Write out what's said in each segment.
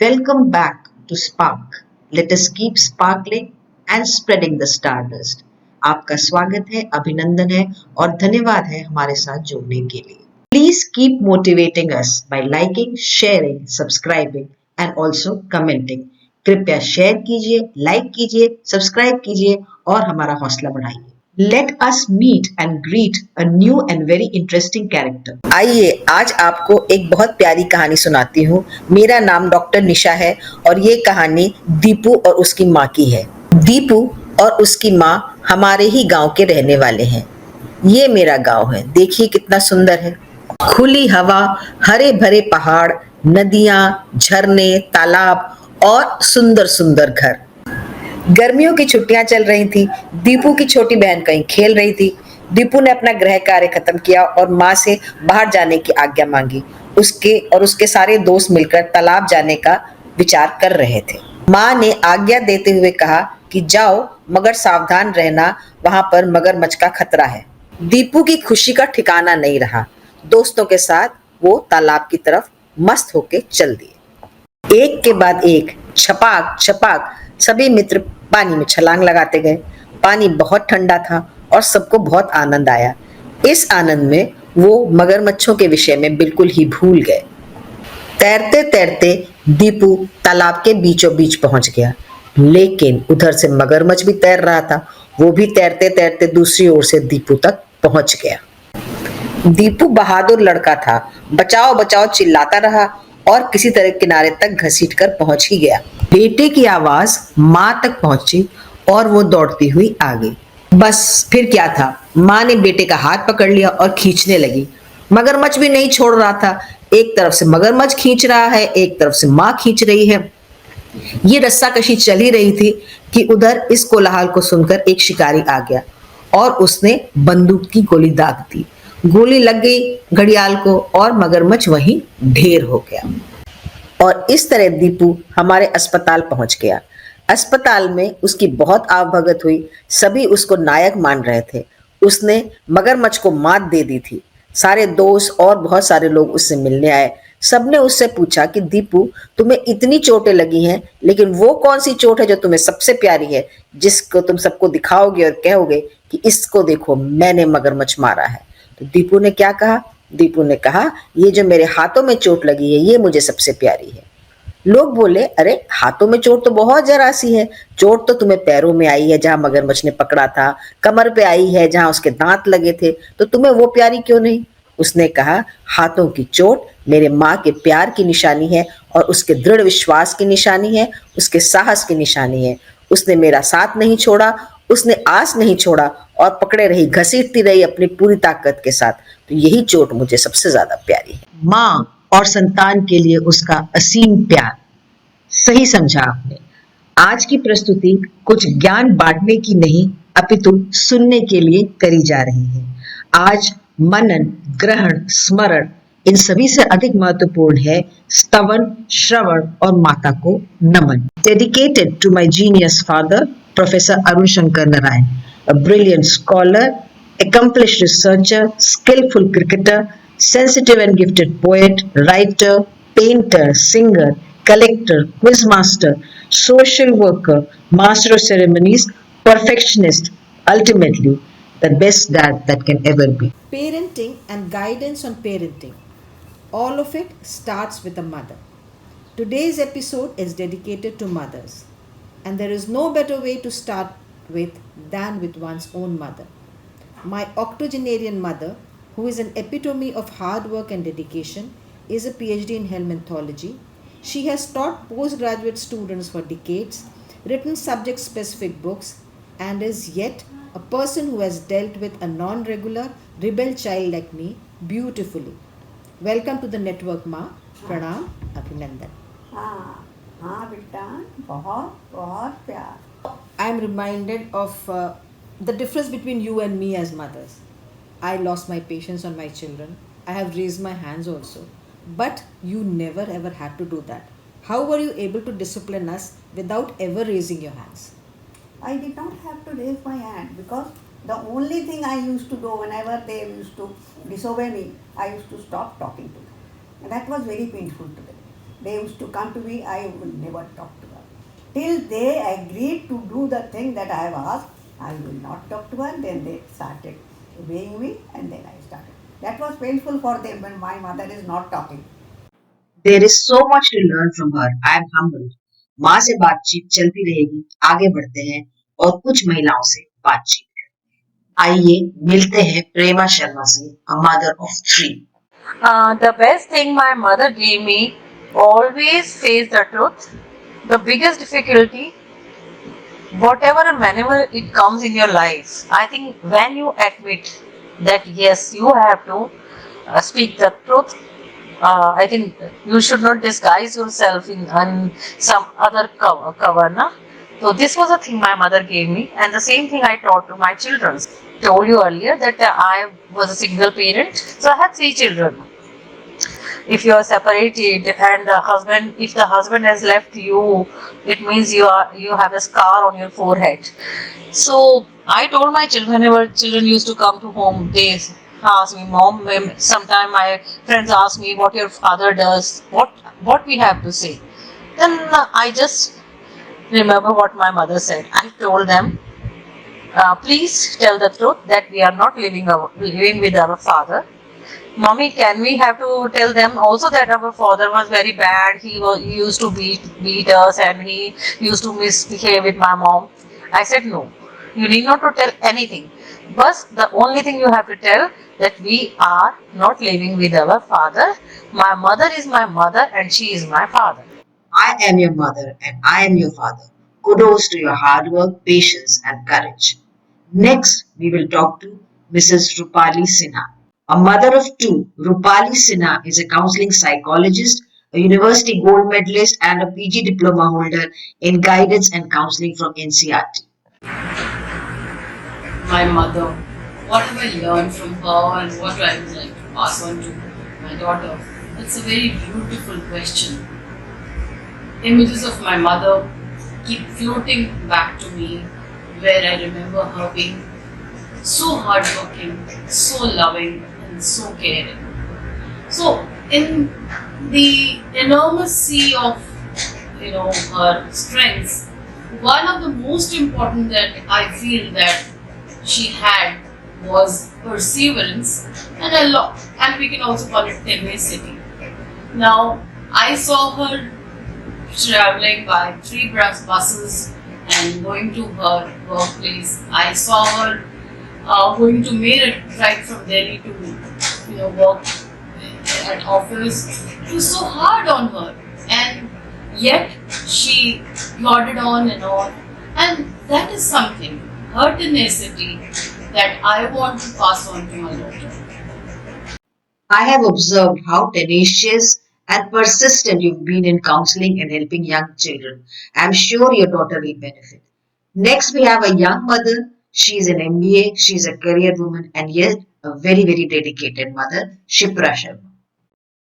Welcome back to Spark. Let us keep sparkling and spreading the stardust. आपका स्वागत है, अभिनंदन है और धन्यवाद है हमारे साथ जुड़ने के लिए. Please keep motivating us by liking, sharing, subscribing and also commenting. कृपया शेयर कीजिए, लाइक कीजिए, सब्सक्राइब कीजिए और हमारा हौसला बढ़ाइए. Let us meet and greet a new and very interesting character. आइए आज आपको एक बहुत प्यारी कहानी सुनाती हूँ. मेरा नाम डॉक्टर निशा है और ये कहानी दीपू और उसकी माँ की है. दीपू और उसकी माँ हमारे ही गांव के रहने वाले हैं. ये मेरा गांव है. देखिए कितना सुंदर है. खुली हवा, हरे भरे पहाड़, नदियाँ, झरने, तालाब और सुंदर सुंदर घर. गर्मियों की छुट्टियां चल रही थी. दीपू की छोटी बहन कहीं खेल रही थी. दीपू ने अपना गृह कार्य खत्म किया और माँ से बाहर जाने की आज्ञा मांगी. उसके सारे दोस्त मिलकर तालाब जाने का विचार कर रहे थे. माँ ने आज्ञा देते हुए कहा कि जाओ, मगर सावधान रहना, वहां पर मगरमच्छ का खतरा है. दीपू की खुशी का ठिकाना नहीं रहा. दोस्तों के साथ वो तालाब की तरफ मस्त होके चल दिए. एक के बाद एक, छपाक छपाक, सभी मित्र पानी में छलांग लगाते गए. पानी बहुत ठंडा था और सबको बहुत आनंद आया. इस आनंद में वो मगरमच्छों के विषय में बिल्कुल ही भूल गए. तैरते तैरते दीपू तालाब के बीचों बीच पहुंच गया. लेकिन उधर से मगरमच्छ भी तैर रहा था. वो भी तैरते तैरते दूसरी ओर से दीपू तक पहुंच गया. दीपू बहादुर लड़का था. बचाओ बचाओ चिल्लाता रहा और किसी तरह किनारे तक घसीट कर पहुंच ही गया. बेटे की आवाज माँ तक पहुंची और वो दौड़ती हुई आ गई. बस फिर क्या था, माँ ने बेटे का हाथ पकड़ लिया और खींचने लगी. मगरमच्छ भी नहीं छोड़ रहा था. एक तरफ से मगरमच्छ खींच रहा है, एक तरफ से माँ खींच रही है. ये रस्साकशी चल ही रही थी कि उधर इस कोलाहल को सुनकर एक शिकारी आ गया और उसने बंदूक की गोली दाग दी. गोली लग गई घड़ियाल को और मगरमच्छ वहीं ढेर हो गया. और इस तरह दीपू हमारे अस्पताल पहुंच गया. अस्पताल में उसकी बहुत आवभगत हुई. सभी उसको नायक मान रहे थे. उसने मगरमच्छ को मात दे दी थी. सारे दोस्त और बहुत सारे लोग उससे मिलने आए. सबने उससे पूछा कि दीपू, तुम्हें इतनी चोटें लगी हैं, लेकिन वो कौन सी चोट है जो तुम्हें सबसे प्यारी है, जिसको तुम सबको दिखाओगे और कहोगे कि इसको देखो, मैंने मगरमच्छ मारा है. तो दीपू ने क्या कहा? दीपू ने कहा, ये जो मेरे हाथों में चोट लगी है, ये मुझे सबसे प्यारी है. लोग बोले, अरे हाथों में चोट तो बहुत जरा सी है. चोट तो तुम्हें पैरों में आई है जहां मगरमच्छ ने पकड़ा था, कमर पे आई है जहां उसके दांत लगे थे, तो तुम्हें वो प्यारी क्यों नहीं? उसने कहा, हाथों की चोट मेरे माँ के प्यार की निशानी है और उसके दृढ़ विश्वास की निशानी है, उसके साहस की निशानी है. उसने मेरा साथ नहीं छोड़ा, उसने आस नहीं छोड़ा और पकड़े रही, घसीटती रही अपनी पूरी ताकत के साथ. तो यही चोट मुझे सबसे ज्यादा प्यारी है. माँ और संतान के लिए उसका असीम प्यार. सही समझा आपने. आज की प्रस्तुति कुछ ज्ञान बांटने की नहीं, अपितु सुनने के लिए करी जा रही है. आज मनन, ग्रहण, स्मरण, इन सभी से अधिक महत्वपूर्ण है स्तवन, श्रवण और माता को नमन. Dedicated to my genius father, professor Arun Shankar Narayan, a brilliant scholar, accomplished researcher, skillful cricketer, sensitive and gifted poet, writer, painter, singer, collector, quizmaster, social worker, master of ceremonies, perfectionist, ultimately the best dad that can ever be. Parenting and guidance on parenting. All of it starts with a mother. Today's episode is dedicated to mothers, and there is no better way to start with than with one's own mother. My octogenarian mother, who is an epitome of hard work and dedication, is a PhD in helminthology. She has taught postgraduate students for decades, written subject specific books, and is yet a person who has dealt with a non regular, rebel child like me beautifully. Welcome to the network, Ma. Pranam, Abhinandan. हाँ हाँ बेटा, बहुत बहुत प्यार. I am reminded of the difference between you and me as mothers. I lost my patience on my children. I have raised my hands also. But you never ever had to do that. How were you able to discipline us without ever raising your hands? I did not have to raise my hand because the only thing I used to do whenever they used to disobey me, I used to stop talking to them. And that was very painful to them. they used to come to me, I would never talk to her. Till they agreed to do the thing that I have asked, I will not talk to her. Then they started obeying me, and then I started. That was painful for them when my mother is not talking. There is so much to learn from her. I am humbled. माँ से बातचीत चलती रहेगी, आगे बढ़ते हैं और कुछ महिलाओं से बातचीत। आइए मिलते हैं प्रेमा शर्मा से, a mother of three. The best thing my mother gave me, always face the truth. The biggest difficulty, whatever and whenever it comes in your life, I think when you admit that yes, you have to speak the truth, I think you should not disguise yourself in some other cover, na? So this was a thing my mother gave me, and the same thing I taught to my children. Told you earlier that I was a single parent, so I had 3 children. If you are separated and if the husband has left you, it means you have a scar on your forehead. So I told my children, whenever children used to come to home, they ask me, mom, sometimes my friends ask me what your father does, what we have to say. Then I just remember what my mother said. I told them, please tell the truth that we are not living with our father. Mommy, can we have to tell them also that our father was very bad? He used to beat us, and he used to misbehave with my mom. I said no. You need not to tell anything. But the only thing you have to tell that we are not living with our father. My mother is my mother, and she is my father. I am your mother and I am your father. Kudos to your hard work, patience, and courage. Next, we will talk to Mrs. Rupali Sinha. A mother of two, Rupali Sinha is a counseling psychologist, a university gold medalist, and a PG diploma holder in guidance and counseling from NCRT. My mother, what have I learned from her and what I would like to pass on to my daughter? That's a very beautiful question. Images of my mother keep floating back to me, where I remember her being so hardworking, so loving, and so caring. So, in the enormous sea of her strengths, one of the most important that I feel that she had was perseverance and a lot, and we can also call it tenacity. Now, I saw her traveling by 3 buses and going to her workplace. I saw her going to Meerut right from Delhi to work at office. It was so hard on her, and yet she plodded on and on, and that is something, her tenacity, that I want to pass on to my daughter. I have observed how tenacious and persistent you've been in counseling and helping young children. I'm sure your daughter will benefit. Next, we have a young mother. She's an MBA, she's a career woman, and yet a very, very dedicated mother, Shipra Sharma.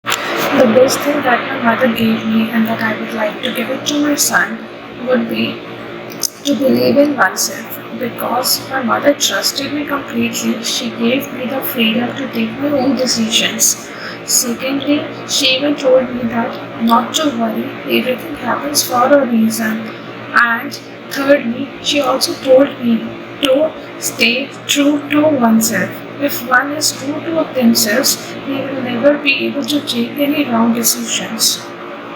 The best thing that my mother gave me and that I would like to give it to my son would be to believe in oneself because my mother trusted me completely. She gave me the freedom to take my own decisions. Secondly, she even told me that not to worry, everything happens for a reason. And thirdly, she also told me to stay true to oneself. If one is true to themselves, they will never be able to take any wrong decisions.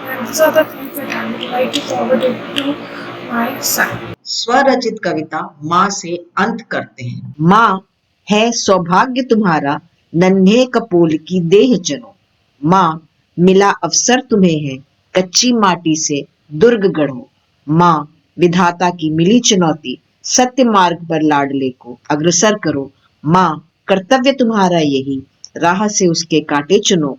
And these are the things that I would like to forward it to my son. स्वरचित कविता माँ से अंत करते हैं। माँ है सौभाग्य तुम्हारा, नन्हे कपोल की देह चलो। माँ मिला अवसर तुम्हें है, कच्ची माटी से दुर्ग गढ़ो। माँ विधाता की मिली चुनौती, सत्य मार्ग पर लाडले को अग्रसर करो। माँ कर्तव्य तुम्हारा यही, राह से उसके कांटे चुनो।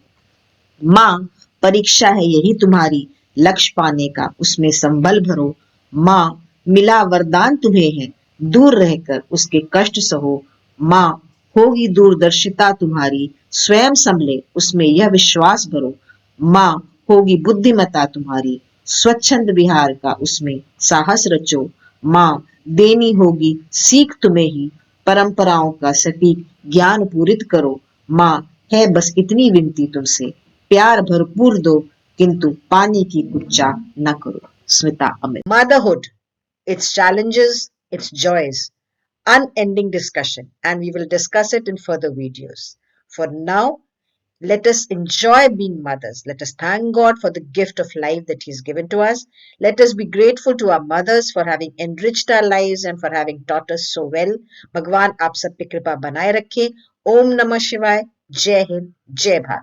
माँ परीक्षा है यही तुम्हारी, लक्ष्य पाने का उसमें संबल भरो। माँ मिला वरदान तुम्हें है, दूर रहकर उसके कष्ट सहो। माँ होगी दूरदर्शिता तुम्हारी, स्वयं संभले उसमें यह विश्वास भरो। माँ होगी बुद्धिमता तुम्हारी, स्वच्छंद विहार का उसमें साहस रचो। माँ देनी होगी सीख तुम्हें ही, परंपराओं का सटीक ज्ञान पूरित करो। माँ है बस इतनी विनती तुमसे, प्यार भरपूर दो किंतु पानी की गुच्चा न करो. Smita Amit. Motherhood, its challenges, its joys, unending discussion, and we will discuss it in further videos. For now, let us enjoy being mothers. Let us thank God for the gift of life that He's given to us. Let us be grateful to our mothers for having enriched our lives and for having taught us so well. Bhagwan aap sab pe kripa banaye rakhe. Om Namah Shivaya. Jai Hind. Jai Bharat.